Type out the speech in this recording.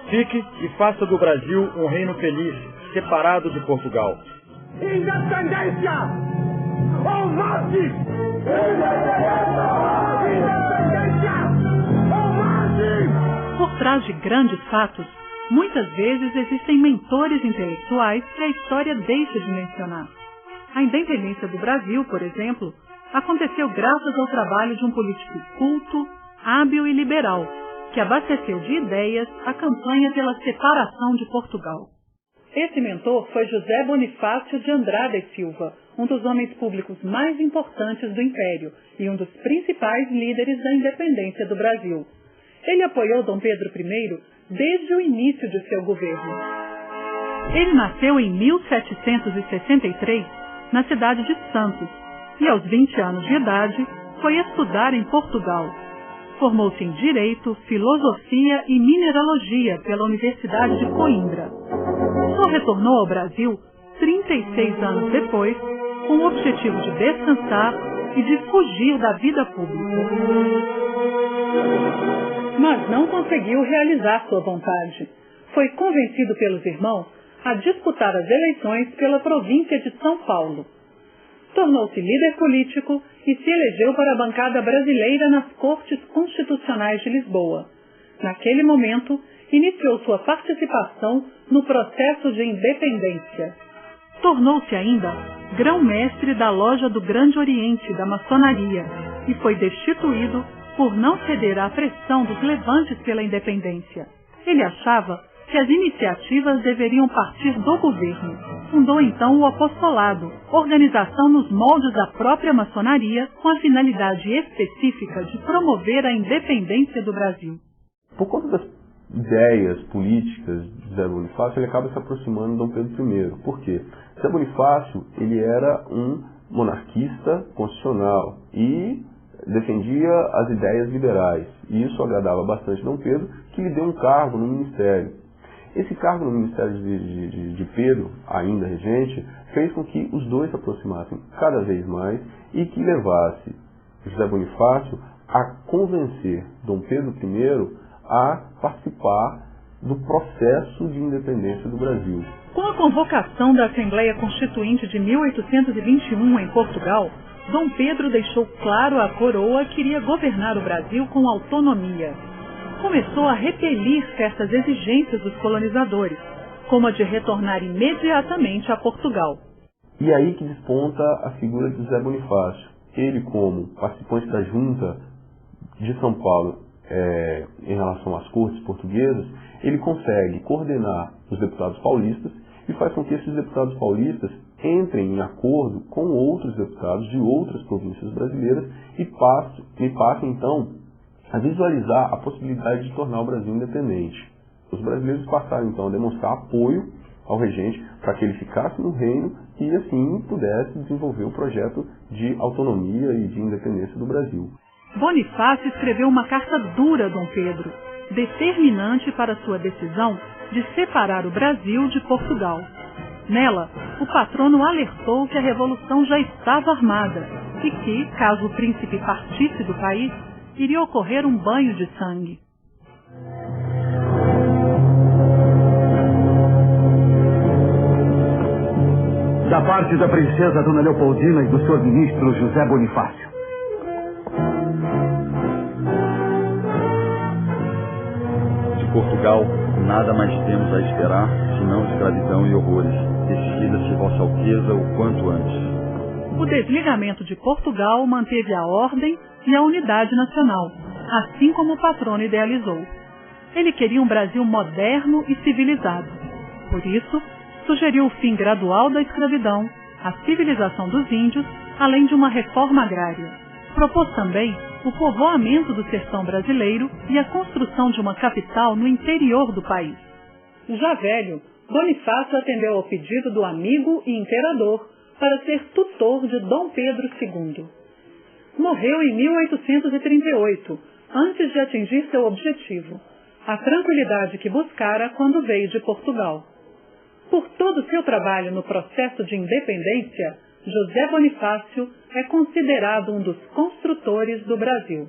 Fique e faça do Brasil um reino feliz, separado de Portugal. Independência ou morte! Independência ou morte! Por trás de grandes fatos, muitas vezes existem mentores intelectuais que a história deixa de mencionar. A independência do Brasil, por exemplo, aconteceu graças ao trabalho de um político culto, hábil e liberal, que abasteceu de ideias a campanha pela separação de Portugal. Esse mentor foi José Bonifácio de Andrada e Silva, um dos homens públicos mais importantes do Império e um dos principais líderes da independência do Brasil. Ele apoiou Dom Pedro I desde o início de seu governo. Ele nasceu em 1763, na cidade de Santos, e aos 20 anos de idade foi estudar em Portugal. Formou-se em Direito, Filosofia e Mineralogia pela Universidade de Coimbra. Só retornou ao Brasil 36 anos depois, com o objetivo de descansar e de fugir da vida pública. Mas não conseguiu realizar sua vontade. Foi convencido pelos irmãos a disputar as eleições pela província de São Paulo. Tornou-se líder político e se elegeu para a bancada brasileira nas Cortes Constitucionais de Lisboa. Naquele momento, iniciou sua participação no processo de independência. Tornou-se ainda grão-mestre da Loja do Grande Oriente da Maçonaria e foi destituído por não ceder à pressão dos levantes pela independência. Ele achava que as iniciativas deveriam partir do governo. Fundou então o Apostolado, organização nos moldes da própria maçonaria, com a finalidade específica de promover a independência do Brasil. Por conta das ideias políticas de José Bonifácio, ele acaba se aproximando de Dom Pedro I. Por quê? José Bonifácio ele era um monarquista constitucional e defendia as ideias liberais. E isso agradava bastante Dom Pedro, que lhe deu um cargo no ministério. Esse cargo no ministério de Pedro, ainda regente, fez com que os dois se aproximassem cada vez mais e que levasse José Bonifácio a convencer Dom Pedro I a participar do processo de independência do Brasil. Com a convocação da Assembleia Constituinte de 1821 em Portugal, Dom Pedro deixou claro à coroa que iria governar o Brasil com autonomia. Começou a repelir certas exigências dos colonizadores, como a de retornar imediatamente a Portugal. E aí que desponta a figura de José Bonifácio. Ele, como participante da Junta de São Paulo em relação às cortes portuguesas, ele consegue coordenar os deputados paulistas e faz com que esses deputados paulistas entrem em acordo com outros deputados de outras províncias brasileiras e passem então a visualizar a possibilidade de tornar o Brasil independente. Os brasileiros passaram então a demonstrar apoio ao regente para que ele ficasse no reino e assim pudesse desenvolver o projeto de autonomia e de independência do Brasil. Bonifácio escreveu uma carta dura a Dom Pedro, determinante para sua decisão de separar o Brasil de Portugal. Nela, o patrono alertou que a revolução já estava armada e que, caso o príncipe partisse do país, iria ocorrer um banho de sangue. Da parte da princesa Dona Leopoldina e do senhor ministro José Bonifácio. De Portugal, nada mais temos a esperar, senão escravidão e horrores. Decida-se Vossa Alteza o quanto antes. O desligamento de Portugal manteve a ordem e a unidade nacional, assim como o patrono idealizou. Ele queria um Brasil moderno e civilizado. Por isso, sugeriu o fim gradual da escravidão, a civilização dos índios, além de uma reforma agrária. Propôs também o povoamento do sertão brasileiro e a construção de uma capital no interior do país. Já velho, Bonifácio atendeu ao pedido do amigo e imperador para ser tutor de Dom Pedro II. Morreu em 1838, antes de atingir seu objetivo. a tranquilidade que buscara quando veio de Portugal. Por todo o seu trabalho no processo de independência, José Bonifácio é considerado um dos construtores do Brasil.